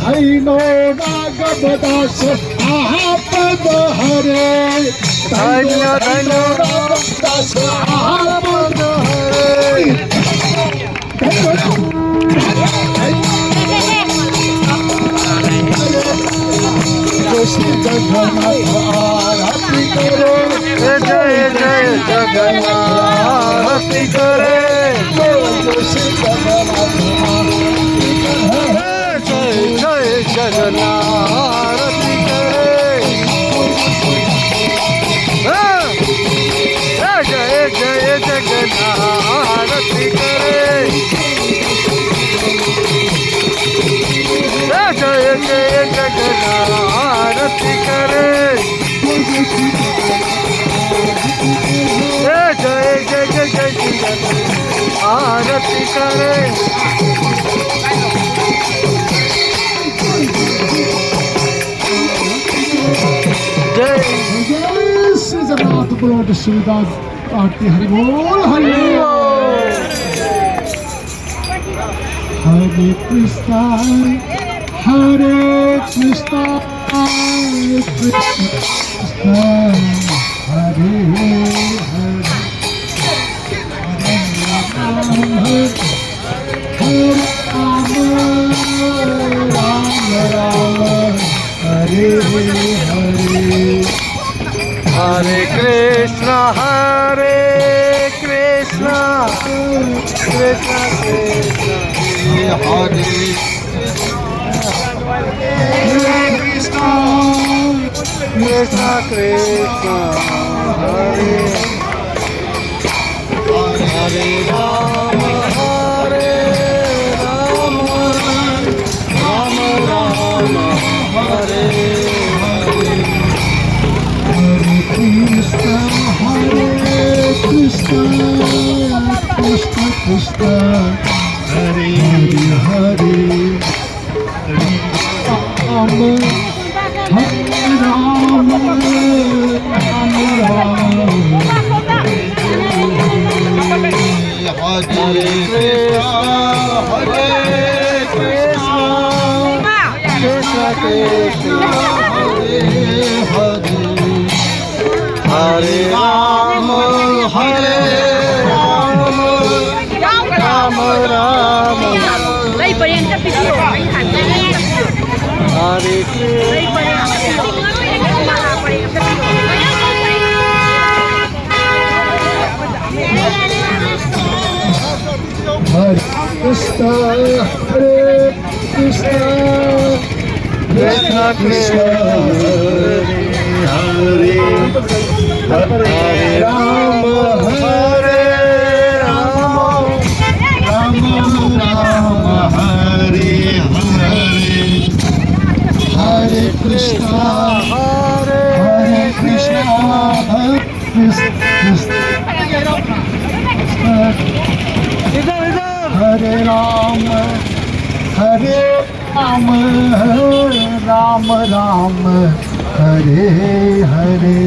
धैनो नागदास आपद हरे धैनो नागदास आपद हरे श्री जगन्नाथ आरती करे जय जय जगन्नाथ आरती करे श्री जगन्नाथ जगन्नाथ करे जय जय जगन्नाथ करे जय जय जगन्नाथ करे जय जय जगन्नाथ आरती करे श्री जगन्नाथ बोलो शिवदास आरती हरि बोल हरि हरे कृष्णा हरे कृष्णा कृष्णा हरे हरे राम राम हरे हरे कृष्णा कृष्णा कृष्णा हरे कृष्णा कृष्णा कृष्णा हरे हरे राम राम राम हरे Krishna Krishna Krishna Krishna Hare Hare Ram Hare Ram Ram Ram Hare Krishna Krishna Krishna Hare Hare Hare Ram Hare Ram Ram Ram Đây bởi em chấp video anh hẳn đây Hare Krishna đây bởi em chấp video Hare Krishna Hare Krishna Krishna Krishna Hare Hare Ram Hare Ram Ram Ram Hare Hare Hare Krishna Hare Krishna Krishna Hare Ram Ram Ram Hare Hare